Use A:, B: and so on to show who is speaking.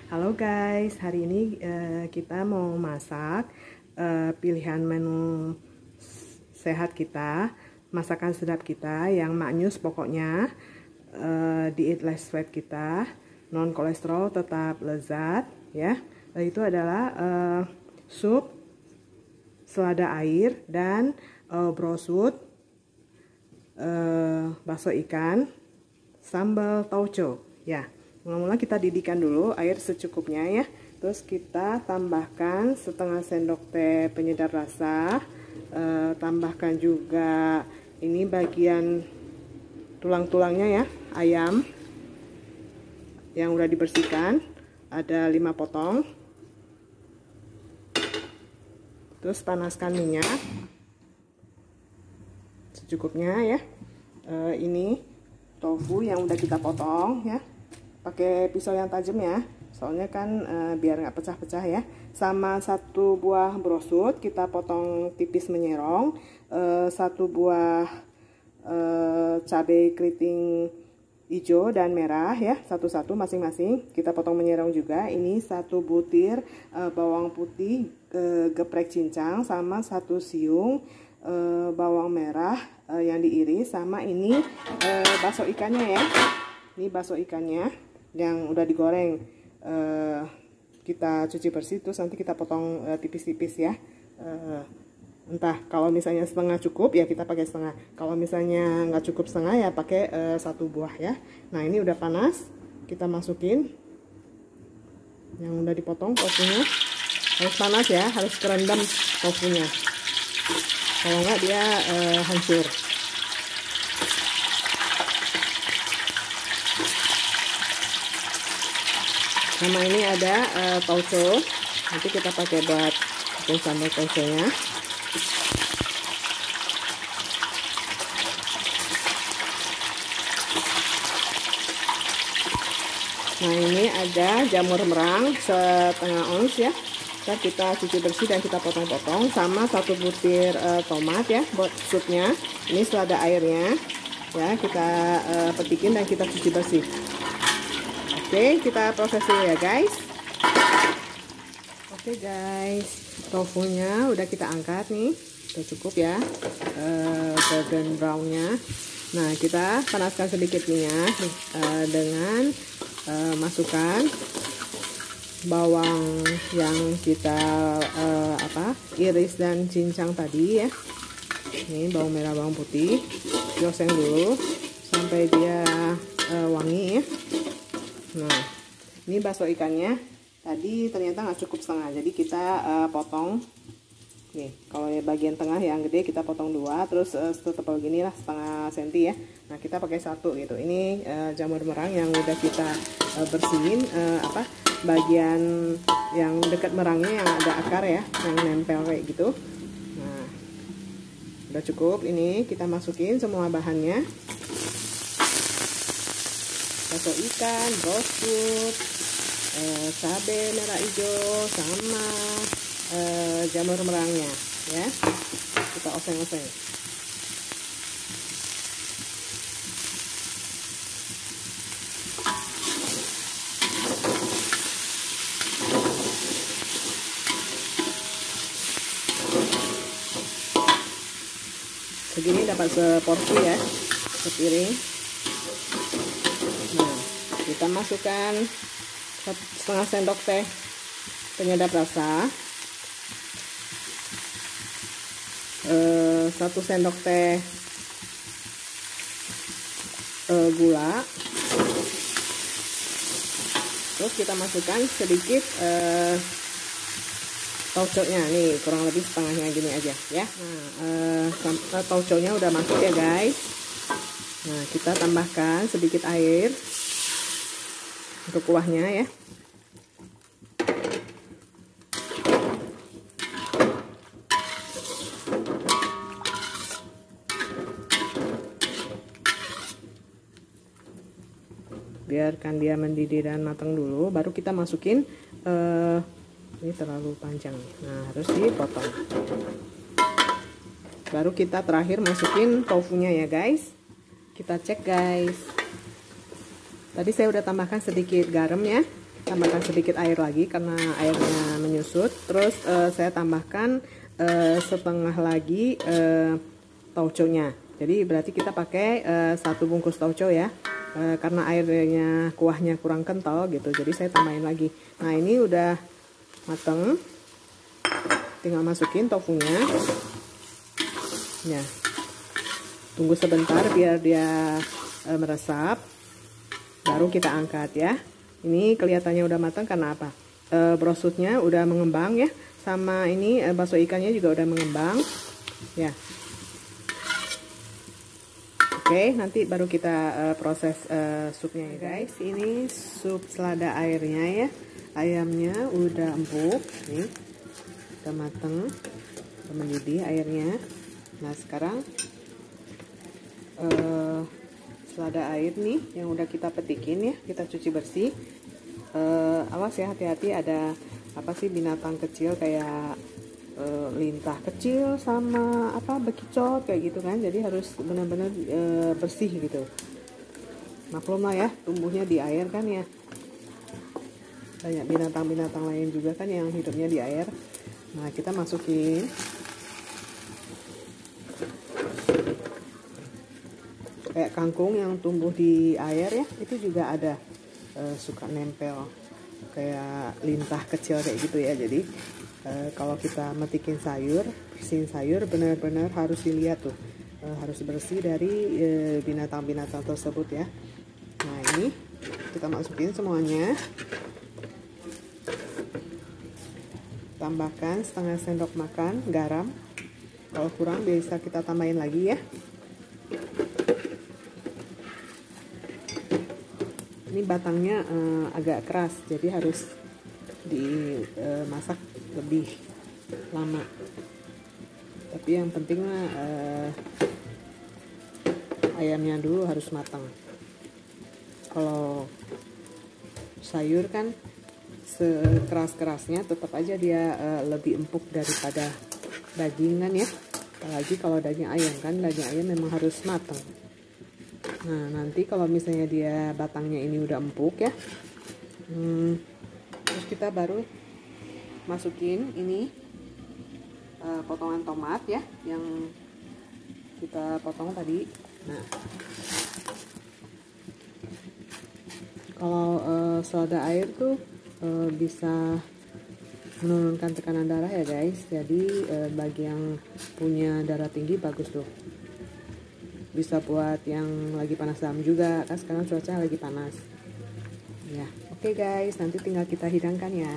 A: Halo guys, hari ini kita mau masak pilihan menu sehat kita, masakan sedap kita yang maknyus pokoknya, diet less fat kita, non kolesterol tetap lezat ya. Itu adalah sup selada air dan brosut, bakso ikan, sambal tauco ya. Mula-mula kita didihkan dulu air secukupnya ya. Terus kita tambahkan setengah sendok teh penyedap rasa. Tambahkan juga ini bagian tulang-tulangnya ya, ayam yang udah dibersihkan, ada 5 potong. Terus panaskan minyak secukupnya ya. Ini tofu yang udah kita potong ya, pakai pisau yang tajam ya, soalnya kan biar nggak pecah-pecah ya. Sama 1 buah brosut kita potong tipis menyerong, 1 buah cabai keriting hijau dan merah ya, satu-satu masing-masing kita potong menyerong juga. Ini 1 butir bawang putih geprek cincang, sama 1 siung bawang merah yang diiris, sama ini bakso ikannya ya. Ini bakso ikannya yang udah digoreng, kita cuci bersih, terus nanti kita potong tipis-tipis ya. Entah kalau misalnya setengah cukup ya kita pakai setengah, kalau misalnya nggak cukup setengah ya pakai 1 buah ya. Nah ini udah panas, kita masukin yang udah dipotong tofunya. Harus panas ya, harus kerendam tofunya, kalau nggak dia hancur. Sama ini ada tauco, nanti kita pakai buat bikin sambal tauconya. Nah ini ada jamur merang setengah ons ya, kita cuci bersih dan kita potong-potong, sama 1 butir tomat ya buat supnya. Ini selada airnya ya, kita petikin dan kita cuci bersih. Oke, kita proses dulu ya guys. Oke guys, tofunya udah kita angkat nih, udah cukup ya golden brownnya. Nah kita panaskan sedikit minyak dengan masukkan bawang yang kita iris dan cincang tadi ya. Ini bawang merah, bawang putih, dioseng dulu sampai dia wangi ya. Nah ini bakso ikannya tadi ternyata nggak cukup setengah, jadi kita potong nih. Kalau bagian tengah yang gede kita potong 2, terus setebal gini lah, setengah senti ya. Nah kita pakai 1 gitu. Ini jamur merang yang udah kita bersihin bagian yang dekat merangnya yang ada akar ya, yang nempel kayak gitu. Nah udah cukup. Ini kita masukin semua bahannya, bakso ikan, brosut, cabai merah hijau, sama jamur merangnya ya. Kita oseng-oseng. Segini dapat seporsi ya, sepiring. Nah kita masukkan setengah sendok teh penyedap rasa, 1 sendok teh gula, terus kita masukkan sedikit tauconya nih, kurang lebih setengahnya gini aja ya. Nah tauconya udah masuk ya guys. Nah kita tambahkan sedikit air untuk kuahnya ya. Biarkan dia mendidih dan matang dulu, baru kita masukin ini terlalu panjang, nah harus dipotong. Baru kita terakhir masukin tofunya ya guys. Kita cek guys. Tadi saya udah tambahkan sedikit garam ya. tambahkan sedikit air lagi karena airnya menyusut. Terus saya tambahkan setengah lagi tauconya. Jadi berarti kita pakai 1 bungkus tauco ya, karena airnya kuahnya kurang kental gitu, jadi saya tambahin lagi. Nah ini udah mateng, tinggal masukin tofunya. Nah, tunggu sebentar biar dia meresap, baru kita angkat ya. Ini kelihatannya udah matang karena apa? Brosutnya udah mengembang ya, sama ini bakso ikannya juga udah mengembang ya. Oke, nanti baru kita proses supnya ya guys. Ini sup selada airnya ya. Ayamnya udah empuk nih, udah mateng, udah mendidih airnya. Nah sekarang selada air nih yang udah kita petikin ya, kita cuci bersih. Awas ya, hati-hati ada apa sih binatang kecil kayak lintah kecil sama apa bekicot kayak gitu kan, jadi harus benar-benar bersih gitu. Maklum lah ya, tumbuhnya di air kan ya, banyak binatang-binatang lain juga kan yang hidupnya di air. Nah kita masukin kayak kangkung yang tumbuh di air ya, itu juga ada suka nempel kayak lintah kecil kayak gitu ya. Jadi kalau kita metikin sayur, bersihin sayur, benar-benar harus dilihat tuh, harus bersih dari binatang-binatang tersebut ya. Nah ini kita masukin semuanya, tambahkan setengah sendok makan garam, kalau kurang bisa kita tambahin lagi ya. Ini batangnya agak keras, jadi harus dimasak lebih lama. Tapi yang penting ayamnya dulu harus matang. Kalau sayur kan sekeras-kerasnya tetap aja dia lebih empuk daripada daging kan ya. Apalagi kalau daging ayam kan, daging ayam memang harus matang. Nah nanti kalau misalnya dia batangnya ini udah empuk ya, terus kita baru masukin ini potongan tomat ya yang kita potong tadi. Nah kalau selada air tuh bisa menurunkan tekanan darah ya guys, jadi bagi yang punya darah tinggi bagus tuh. Bisa buat yang lagi panas dalam juga, kan sekarang cuaca lagi panas ya. Oke guys, nanti tinggal kita hidangkan ya.